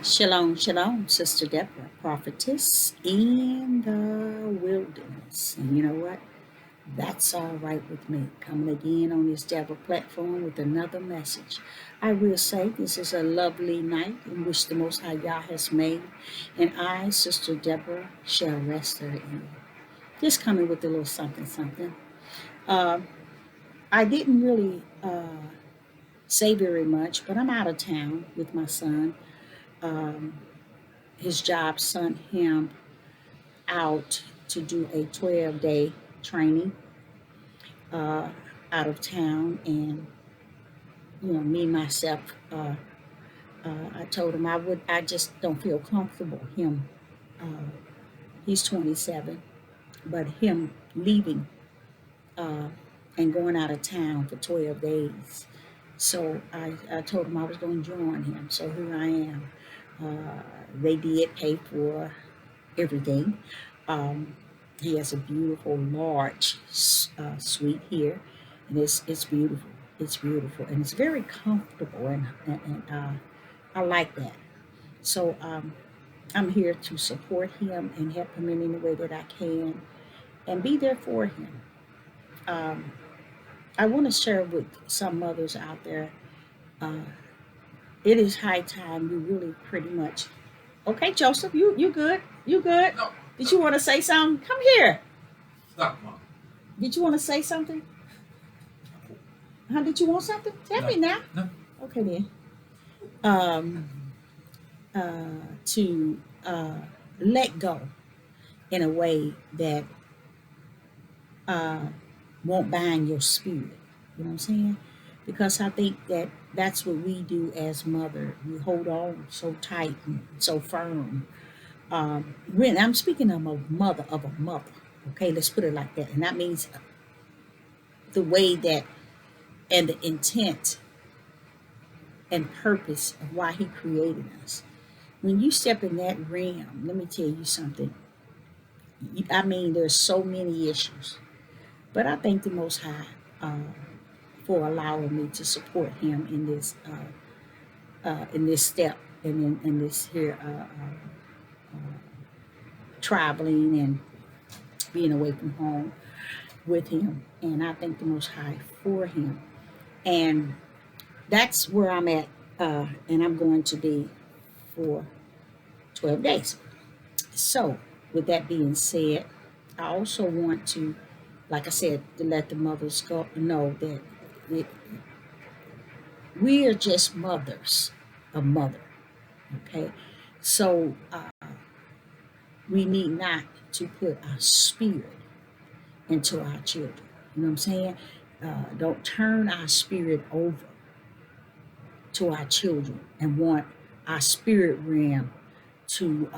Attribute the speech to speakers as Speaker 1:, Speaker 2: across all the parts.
Speaker 1: Shalom, shalom, Sister Deborah, prophetess in the wilderness. And you know what? That's all right with me. Coming again on this Deborah platform with another message. I will say this is a lovely night in which the Most High Yah has made, and I, Sister Deborah, shall rest therein. Just coming with a little something, something. Uh, I didn't really say very much, but I'm out of town with my son. Um, his job sent him out to do a 12-day training uh, out of town. And, me, myself, I told him I just don't feel comfortable him. Uh, he's 27, but him leaving uh, and going out of town for 12 days. So I told him I was going to join him. So here I am. They did pay for everything. Um, he has a beautiful, large suite here, and it's beautiful. It's beautiful, and it's very comfortable, and I like that. So I'm here to support him and help him in any way that I can, and be there for him. Um, I want to share with some mothers out there. Uh, it is high time you really pretty much. Okay, Joseph, you good? You good?
Speaker 2: No,
Speaker 1: Did
Speaker 2: no,
Speaker 1: you want to say something? Come here.
Speaker 2: stop, Mom.
Speaker 1: Did you want to say something? Did you want something? Tell
Speaker 2: No,
Speaker 1: me now.
Speaker 2: no.
Speaker 1: Okay then. Um, to let go in a way that uh, won't bind your spirit. You know what I'm saying? Because I think that that's what we do as mother. We hold on so tight and so firm. When I'm speaking of a mother. Okay, let's put it like that, and that means the way that and the intent and purpose of why He created us. When you step in that realm, let me tell you something. I mean, there's so many issues, but I thank the Most High for allowing me to support Him in this step and in this here traveling and being away from home with Him. And I thank the Most High for Him. And that's where I'm at, and I'm going to be for 12 days. So, with that being said, I also want to, like I said, to let the mothers go know that it, we are just mothers, a mother. Okay, so we need not to put our spirit into our children. You know what I'm saying? Don't turn our spirit over to our children and want our spirit realm to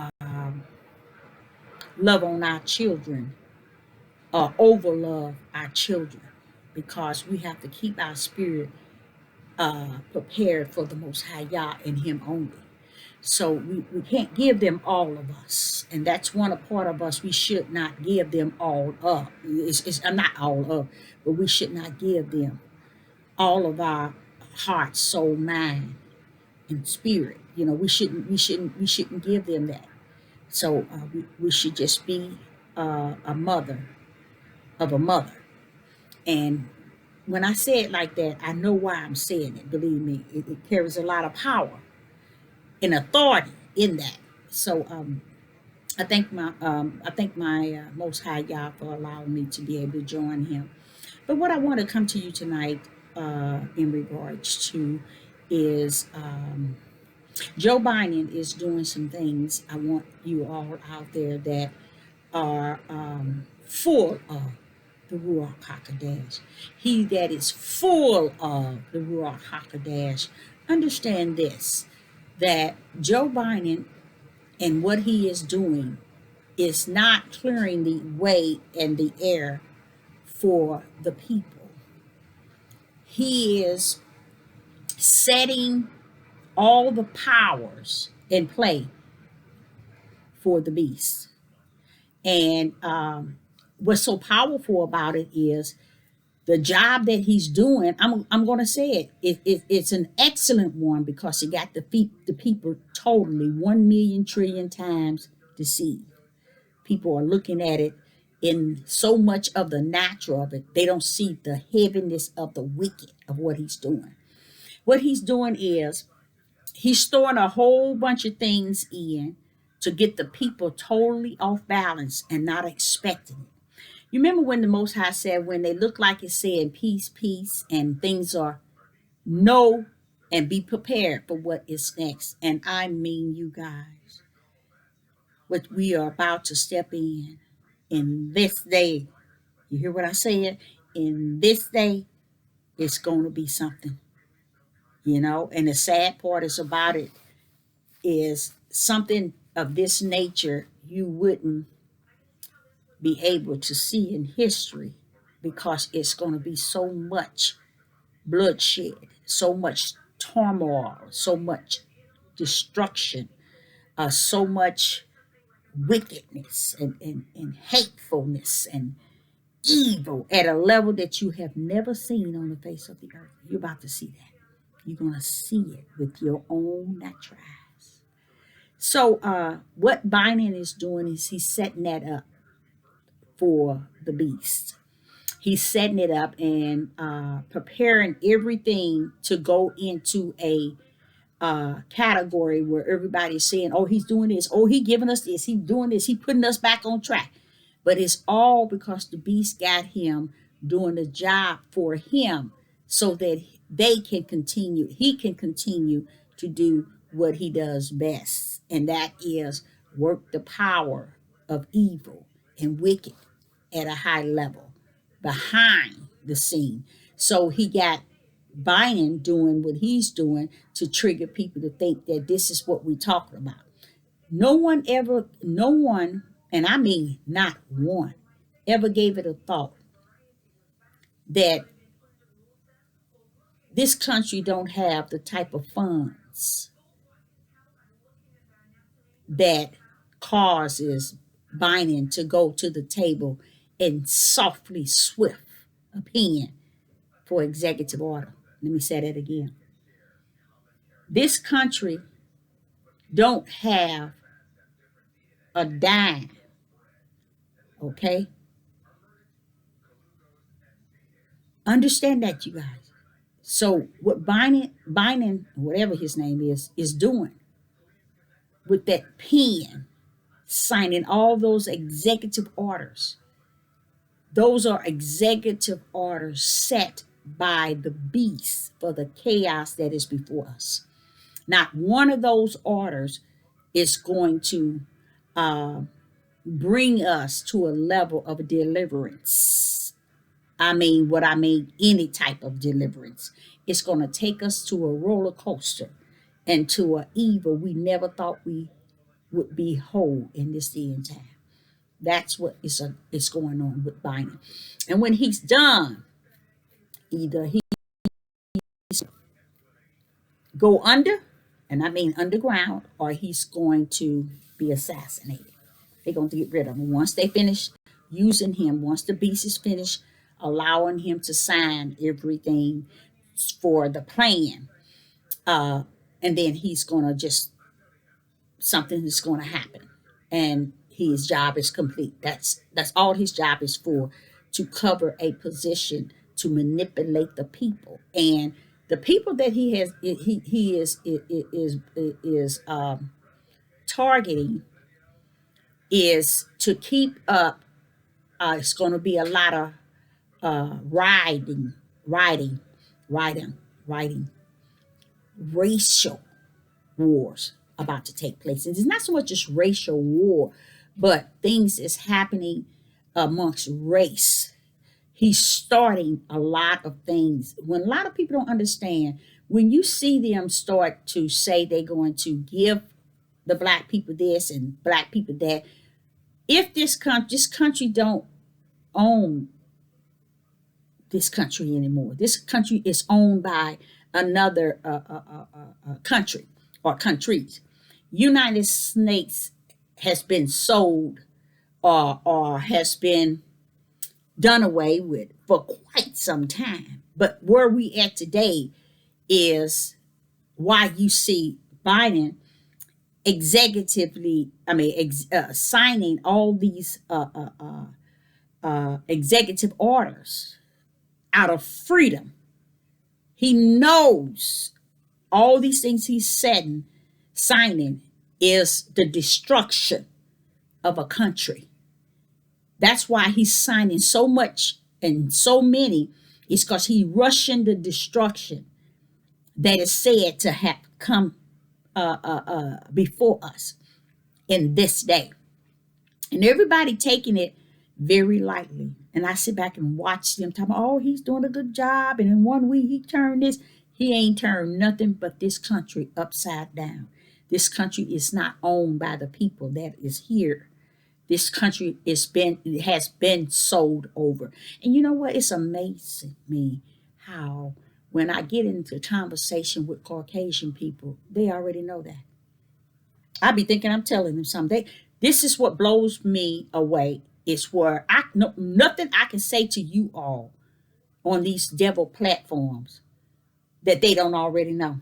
Speaker 1: love on our children overlove our children, because we have to keep our spirit prepared for the Most High Yah and Him only. So we can't give them all of us, and that's one a part of us. We should not give them all up. Not all up, but we should not give them all of our heart, soul, mind, and spirit. We shouldn't give them that. So we should just be a mother of a mother. And when I say it like that, I know why I'm saying it. Believe me, it carries a lot of power and authority in that. So I thank my Most High Yah for allowing me to be able to join Him. But what I want to come to you tonight in regards to is Joe Biden is doing some things. I want you all out there that are full of the Ruach HaKodesh. He that is full of the Ruach HaKodesh, understand this, that Joe Biden and what he is doing is not clearing the way and the air for the people. He is setting all the powers in play for the beast. And what's so powerful about it is The job that he's doing, I'm going to say it's an excellent one because he got the people totally 1 million trillion times deceived. People are looking at it in so much of the natural of it, they don't see the heaviness of the wicked of what he's doing. What he's doing is he's throwing a whole bunch of things in to get the people totally off balance and not expecting it. You remember when the Most High said, when they look like it's saying peace, peace, and things are no, and be prepared for what is next. And I mean, you guys, what we are about to step in this day. You hear what I said? In this day, it's going to be something, And the sad part is about it is something of this nature you wouldn't be able to see in history because it's going to be so much bloodshed, so much turmoil, so much destruction, so much wickedness and hatefulness and evil at a level that you have never seen on the face of the earth. You're about to see that. You're going to see it with your own natural eyes. So, what Biden is doing is he's setting that up for the beast. He's setting it up and preparing everything to go into a category where everybody's saying, "Oh, he's doing this. Oh, he giving us this. He's doing this. He putting us back on track." But it's all because the beast got him doing the job for him, so that they can continue. He can continue to do what he does best, and that is work the power of evil and wicked at a high level behind the scene. So he got Biden doing what he's doing to trigger people to think that this is what we're talking about. No one, and I mean not one, ever gave it a thought that this country don't have the type of funds that causes Biden to go to the table and softly swift a pen for executive order. Let me say that again. This country don't have a dime, okay? Understand that, you guys. So what Biden, whatever his name is doing with that pen, signing all those executive orders. Those are executive orders set by the beast for the chaos that is before us. Not one of those orders is going to uh, bring us to a level of deliverance. I mean, what I mean, any type of deliverance. It's going to take us to a roller coaster and to an evil we never thought we would be whole in this day and time. That's what is going on with Biden. And when he's done, either he go under, and I mean underground, or he's going to be assassinated. They're going to get rid of him. Once they finish using him, once the beast is finished allowing him to sign everything for the plan, uh, and then he's going to just, something is going to happen. And his job is complete. That's all his job is for, to cover a position to manipulate the people. And the people that he is targeting is to keep up. It's going to be a lot of riding, riding, riding, riding, racial wars about to take place. And it's not so much just racial war, but things is happening amongst race. He's starting a lot of things. When a lot of people don't understand, when you see them start to say they're going to give the black people this and black people that, if this country don't own this country anymore. This country is owned by another country or countries. United States has been sold or has been done away with for quite some time. But where we at today is why you see Biden signing all these executive orders out of freedom. He knows all these things he's signing is the destruction of a country. That's why he's signing so much and so many, is because he rushing the destruction that is said to have come before us in this day. And everybody taking it very lightly. And I sit back and watch them talking, oh, he's doing a good job. And in 1 week he turned this. He ain't turned nothing but this country upside down. This country is not owned by the people that is here. This country has been sold over. And you know what? It's amazing me how when I get into conversation with Caucasian people, they already know that. I be thinking I'm telling them something. This is what blows me away. It's where nothing I can say to you all on these devil platforms that they don't already know.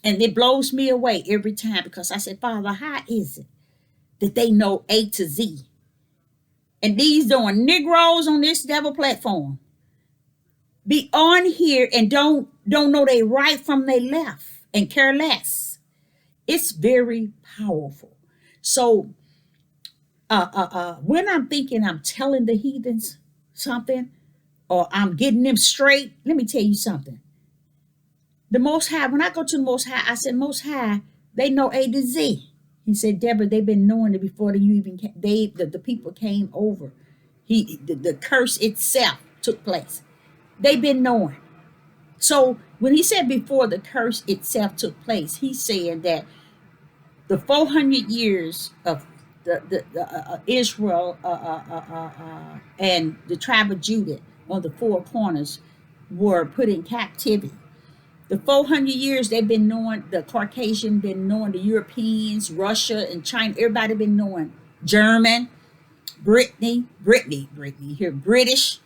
Speaker 1: And it blows me away every time because I said, Father, how is it that they know A to Z? And these doing Negroes on this devil platform be on here and don't know they right from they left and care less. It's very powerful. So when I'm thinking I'm telling the heathens something or I'm getting them straight, let me tell you something. The Most High, when I go to the Most High, I said, Most High, they know A to Z. He said, Deborah, they've been knowing it before you even came. The people came over. The curse itself took place. They've been knowing. So when he said before the curse itself took place, he's saying that the 400 years of the Israel and the tribe of Judah on the four corners were put in captivity. The 400 years they've been knowing, the Caucasian been knowing, the Europeans, Russia and China, everybody been knowing, German, Brittany here, British,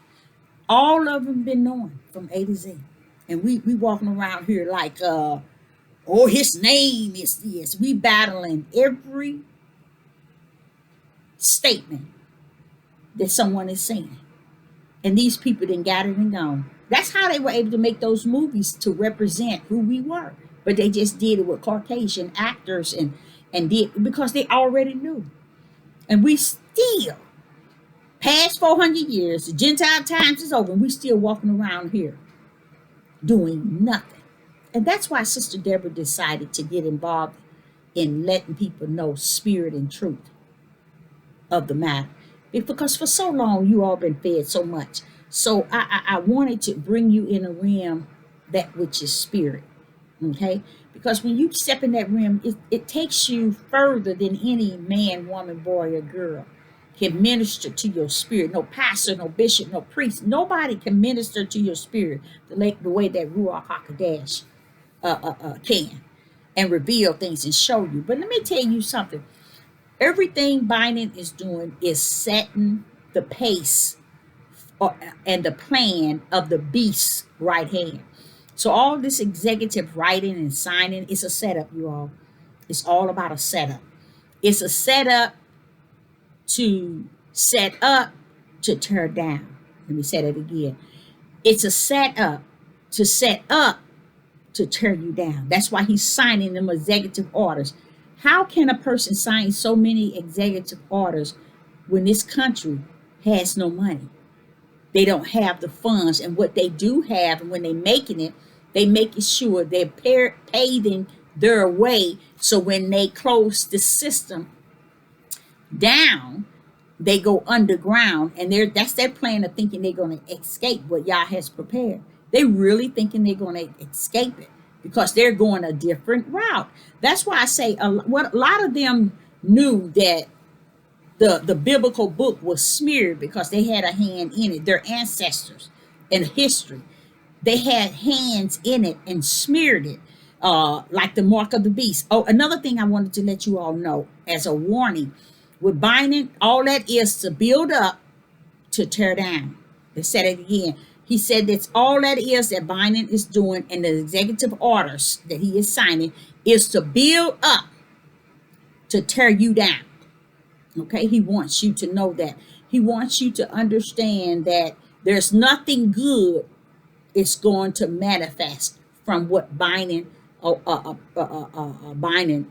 Speaker 1: all of them been knowing from A to Z. And we walking around here like, oh, his name is this. We battling every statement that someone is saying. And these people then got it and gone. That's how they were able to make those movies to represent who we were. But they just did it with Caucasian actors and did because they already knew. And we still, past 400 years, the Gentile times is over, and we still walking around here doing nothing. And that's why Sister Deborah decided to get involved in letting people know spirit and truth of the matter. Because for so long, you all been fed so much. So I wanted to bring you in a realm that which is spirit. Okay? Because when you step in that realm, it takes you further than any man, woman, boy, or girl can minister to your spirit. No pastor, no bishop, no priest. Nobody can minister to your spirit the way that Ruach HaKodesh can and reveal things and show you. But let me tell you something. Everything Biden is doing is setting the pace and the plan of the beast's right hand. So all this executive writing and signing is a setup, you all. It's all about a setup. It's a setup to set up to tear down. Let me say that again. It's a setup to set up to tear you down. That's why he's signing them executive orders. How can a person sign so many executive orders when this country has no money? They don't have the funds, and what they do have, and when they're making it, they making sure they're paving their way. So when they close the system down, they go underground, and that's their plan of thinking they're going to escape what Yah has prepared. They really thinking they're going to escape it because they're going a different route. That's why I say a lot of them knew that the biblical book was smeared because they had a hand in it. Their ancestors in history, they had hands in it and smeared it like the mark of the beast. Oh, another thing I wanted to let you all know as a warning, with Biden, all that is to build up to tear down. They said it again. He said that's all that is that Biden is doing, and the executive orders that he is signing is to build up, to tear you down. Okay, he wants you to know that. He wants you to understand that there's nothing good is going to manifest from what Biden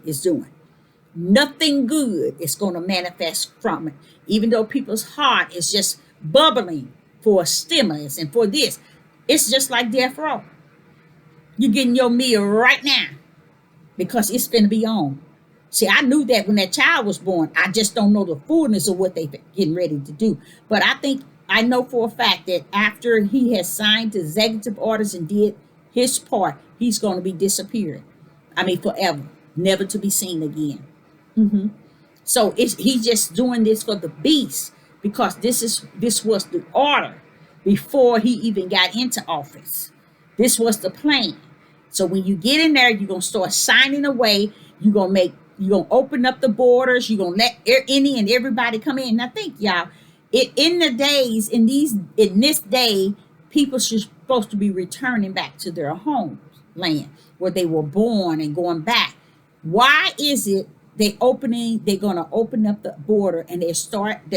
Speaker 1: is doing. Nothing good is going to manifest from it, even though people's heart is just bubbling for a stimulus and for this. It's just like death row. You're getting your meal right now because it's going to be on. See, I knew that when that child was born. I just don't know the fullness of what they're getting ready to do. But I know for a fact that after he has signed executive orders and did his part, he's going to be disappearing. I mean, forever, never to be seen again. So he's just doing this for the beast because this was the order before he even got into office. This was the plan. So when you get in there, you're gonna start signing away. You're gonna open up the borders. You're gonna let any and everybody come in. Now think, y'all, in this day, people should supposed to be returning back to their homeland where they were born and going back. Why is it they're going to open up the border and they're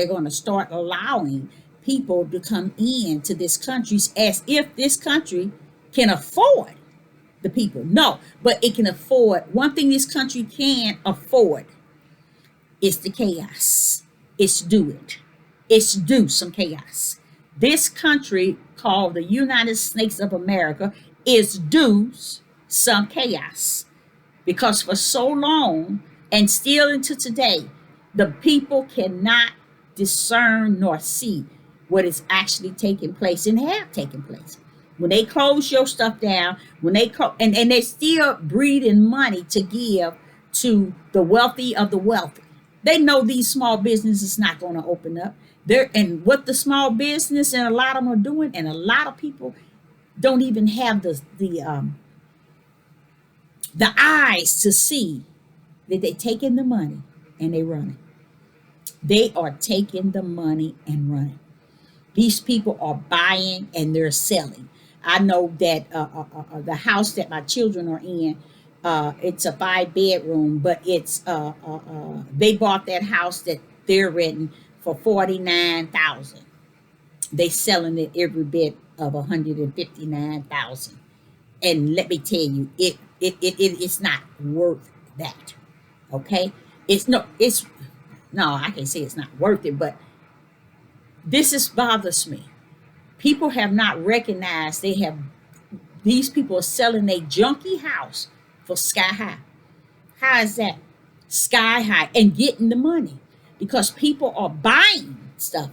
Speaker 1: going to start allowing people to come in to this country as if this country can afford the people? No, but it can afford one thing this country can afford is the chaos. It's due some chaos. This country called the United States of America is due some chaos because for so long and still into today, the people cannot discern nor see what is actually taking place and have taken place. When they close your stuff down, and they still breeding money to give to the wealthy of the wealthy. They know these small businesses not going to open up. And what the small business and a lot of them are doing, and a lot of people don't even have the eyes to see that they taking the money and they running. They are taking the money and running. These people are buying and they're selling. I know that the house that my children are in, it's a 5-bedroom, but they bought that house that they're renting for $49,000. They selling it every bit of $159,000. And let me tell you, it's not worth that. Okay, it's no, I can't say it's not worth it, but bothers me. People have not recognized these people are selling a junky house for sky high. How is that? Sky high and getting the money because people are buying stuff.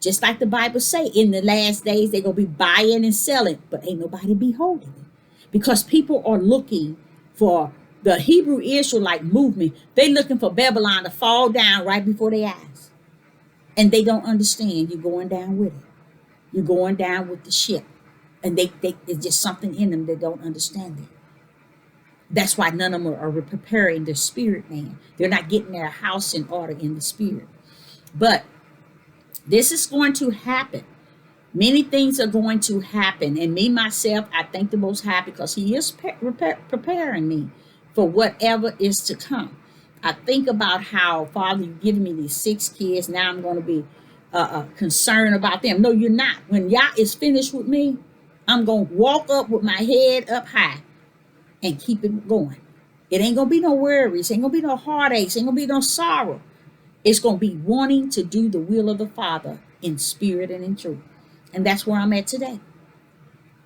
Speaker 1: Just like the Bible say, in the last days, they're going to be buying and selling, but ain't nobody beholding it because people are looking for the Hebrew Israelite movement. They looking for Babylon to fall down right before their eyes. And they don't understand you're going down with it. You're going down with the ship. And it's just something in them that don't understand it. That's why none of them are preparing their spirit, man. They're not getting their house in order in the spirit. But this is going to happen. Many things are going to happen. And me, myself, I thank the Most High because he is preparing me for whatever is to come. I think about how, Father, you've given me these 6 kids. Now I'm going to be concerned about them. No, you're not. When y'all is finished with me, I'm going to walk up with my head up high and keep it going. It ain't going to be no worries. Ain't going to be no heartaches. Ain't going to be no sorrow. It's going to be wanting to do the will of the Father in spirit and in truth. And that's where I'm at today.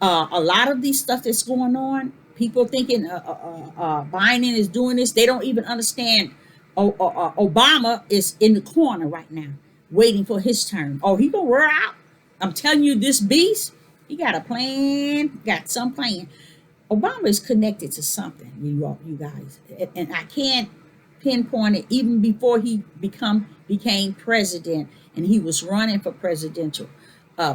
Speaker 1: A lot of these stuff that's going on, people thinking Biden is doing this. They don't even understand. Obama is in the corner right now, waiting for his turn. Oh, he gonna wear out. I'm telling you, this beast, he got a plan, got some plan. Obama is connected to something, you guys, and I can't pinpoint it. Even before he became president, and he was running for presidential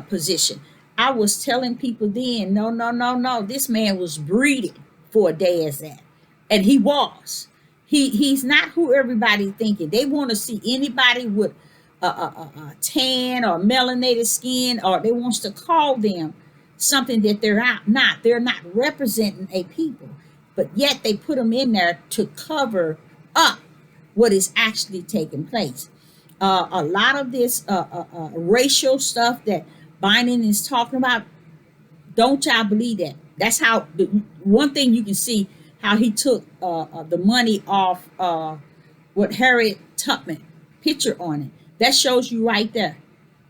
Speaker 1: position, I was telling people then, no. This man was breeding for a day as that. And he was. He's not who everybody thinking. They want to see anybody with tan or melanated skin, or they wants to call them something that they're not. They're not representing a people, but yet they put them in there to cover up what is actually taking place. A lot of this racial stuff that Biden is talking about, don't y'all believe that? That's how the one thing you can see how he took the money off with Harriet Tubman picture on it. That shows you right there.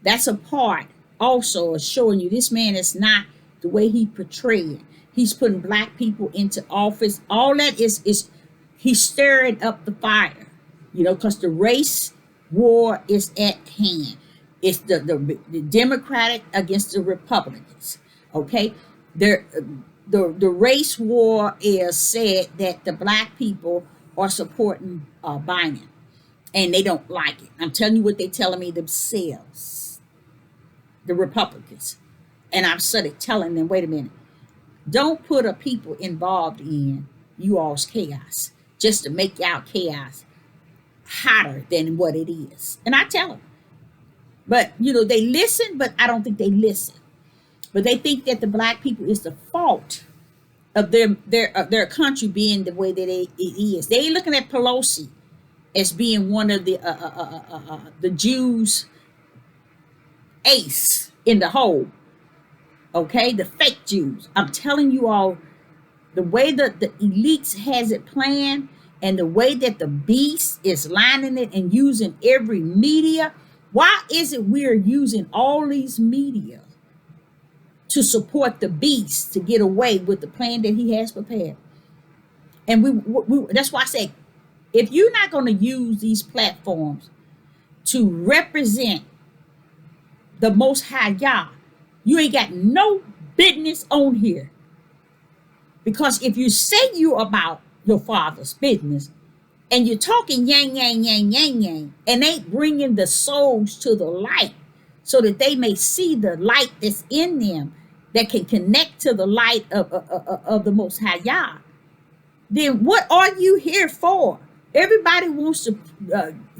Speaker 1: That's a part also of showing you this man is not the way he portrayed. He's putting black people into office. All that is he's stirring up the fire, because the race war is at hand. It's the Democratic against the Republicans. Okay, there the race war is said that the black people are supporting Biden, and they don't like it. I'm telling you what they're telling me themselves, the Republicans, and I'm sort of telling them, wait a minute, don't put a people involved in you all's chaos just to make y'all chaos hotter than what it is. And I tell them, but they listen, but I don't think they listen. But they think that the black people is the fault of their country being the way that it is. They looking at Pelosi as being one of the Jews' ace in the hole. Okay, the fake Jews. I'm telling you all, the way that the elites has it planned, and the way that the beast is lining it and using every media. Why is it we're using all these media to support the beast to get away with the plan that he has prepared? And we that's why I say, if you're not going to use these platforms to represent the Most High Yah, you ain't got no business on here. Because if you say you about your father's business and you're talking yang, yang, yang, yang, yang, and ain't bringing the souls to the light so that they may see the light that's in them that can connect to the light of the Most High Yah, then what are you here for? Everybody wants to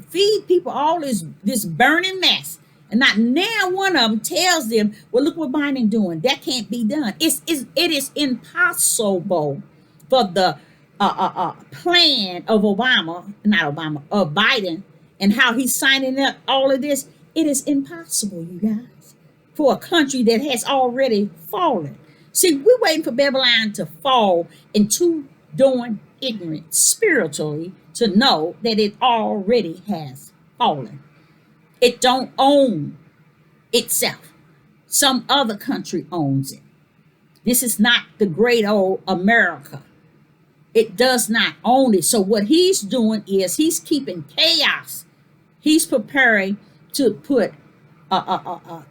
Speaker 1: feed people all this burning mess. And not now one of them tells them, well, look what Biden doing. That can't be done. It is impossible for the plan of of Biden, and how he's signing up all of this. It is impossible, you guys, for a country that has already fallen. See, we're waiting for Babylon to fall and too darn ignorant spiritually to know that it already has fallen. It don't own itself. Some other country owns it. This is not the great old America. It does not own it. So what he's doing is he's keeping chaos. He's preparing to put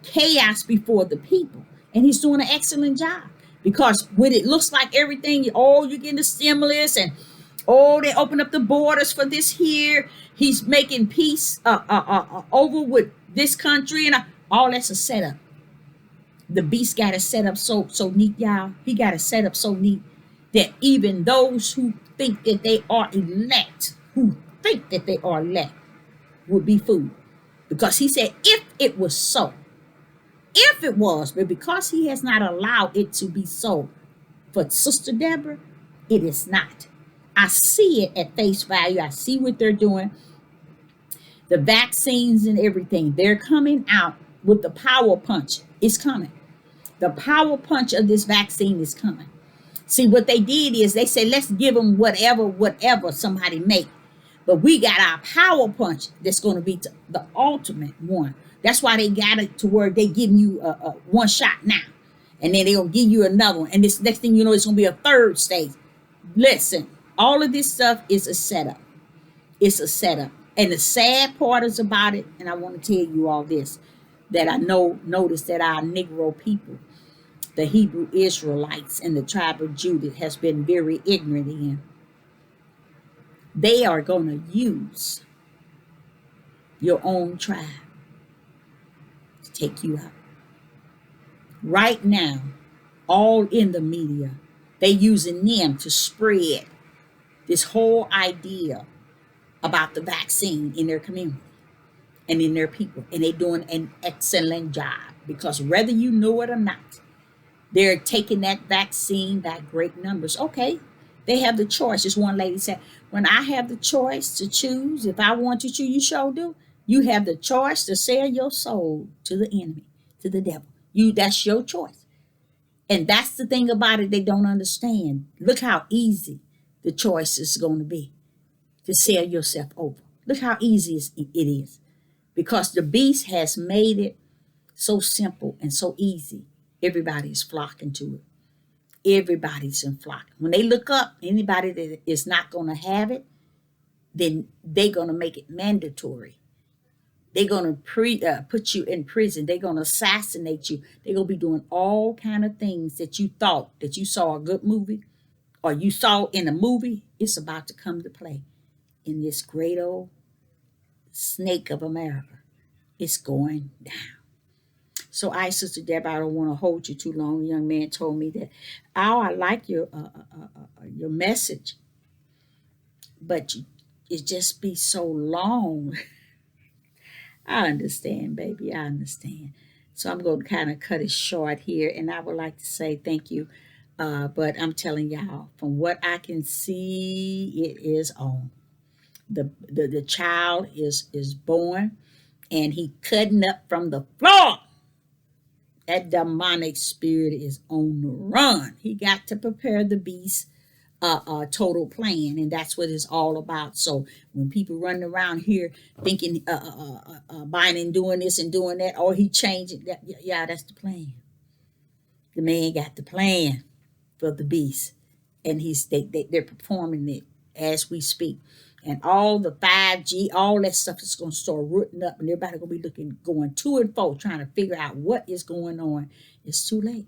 Speaker 1: chaos before the people. And he's doing an excellent job. Because when it looks like everything, you're getting the stimulus, and they open up the borders for this here. He's making peace over with this country, and all that's a setup. The beast got it set up so neat, y'all. He got it set up so neat that even those who think that they are elect, would be fooled. Because he said, if it was so, if it was, but because he has not allowed it to be so for Sister Deborah, it is not. I see it at face value. I see what they're doing. The vaccines and everything, they're coming out with the power punch. It's coming. The power punch of this vaccine is coming. See, what they did is they said, let's give them whatever somebody make. But we got our power punch that's going to be the ultimate one. That's why they got it to where they giving you a one shot now. And then they're going to give you another one. And this next thing you know, it's going to be a third stage. Listen, all of this stuff is a setup. It's a setup. And the sad part is about it, and I want to tell you all this, that I notice that our Negro people, the Hebrew Israelites and the tribe of Judah, has been very ignorant in. They are going to use your own tribe to take you out. Right now, all in the media, they using them to spread this whole idea about the vaccine in their community. and in their people, and they're doing an excellent job because whether you know it or not, they're taking that vaccine by great numbers. Okay, they have the choice. As one lady said, when I have the choice to choose, if I want to choose, you sure do. You have the choice to sell your soul to the enemy, to the devil. That's your choice. And that's the thing about it they don't understand. Look how easy the choice is going to be to sell yourself over. Look how easy it is. Because the beast has made it so simple and so easy. Everybody's flocking to it. Everybody's in flock. When they look up, anybody that is not going to have it, then they're going to make it mandatory. They're going to put you in prison. They're going to assassinate you. They're going to be doing all kind of things that you thought that you saw a good movie or you saw in a movie. It's about to come to play in this great old snake of America. It's going down. So Sister Deborah, I don't want to hold you too long. A young man told me that, oh, I like your message, but it just be so long. I understand, baby. I understand. So I'm going to kind of cut it short here, and I would like to say thank you. But I'm telling y'all, from what I can see, it is on. The child is born, and he cutting up from the floor. That demonic spirit is on the run. He got to prepare the beast total plan, and that's what it's all about. So when people running around here thinking buying and doing this and doing that, or he changing that, yeah, that's the plan. The man got the plan for the beast, and they're performing it as we speak. And all the 5G, all that stuff is going to start rooting up, and everybody going to be going to and fro, trying to figure out what is going on. It's too late.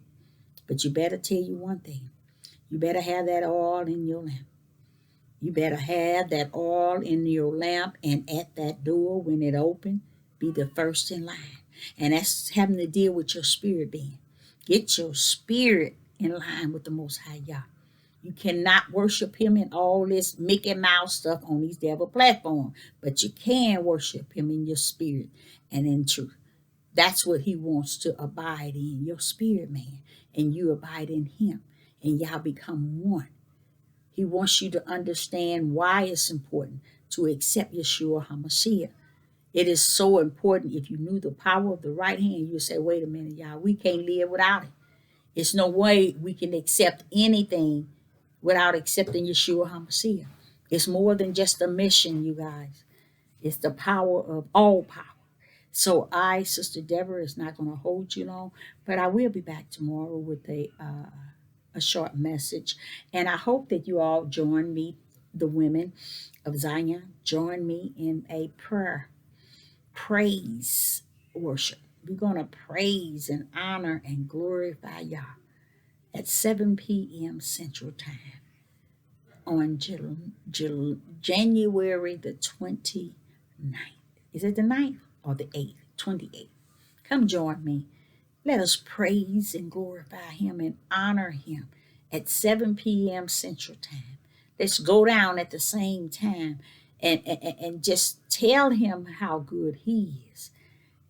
Speaker 1: But you better tell you one thing. You better have that oil in your lamp. You better have that oil in your lamp, and at that door when it open, be the first in line. And that's having to deal with your spirit being. Get your spirit in line with the Most High Yah. You cannot worship him in all this Mickey Mouse stuff on these devil platforms, but you can worship him in your spirit and in truth. That's what he wants to abide in, your spirit man, and you abide in him, and y'all become one. He wants you to understand why it's important to accept Yeshua HaMashiach. It is so important. If you knew the power of the right hand, you'd say, wait a minute, y'all, we can't live without it. It's no way we can accept anything without accepting Yeshua HaMashiach. It's more than just a mission, you guys. It's the power of all power. So Sister Deborah, is not going to hold you long, but I will be back tomorrow with a short message. And I hope that you all join me, the women of Zion, join me in a praise worship. We're going to praise and honor and glorify Yah at 7 p.m. Central Time on January the 29th. Is it the 9th or the 8th? 28th. Come join me. Let us praise and glorify him and honor him at 7 p.m. Central Time. Let's go down at the same time and just tell him how good he is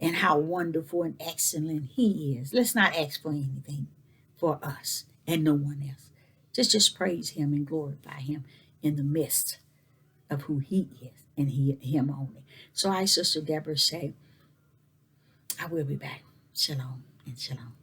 Speaker 1: and how wonderful and excellent he is. Let's not ask for anything for us and no one else. Just praise him and glorify him in the midst of who he is and him only. So Sister Deborah, say, I will be back. Shalom and shalom.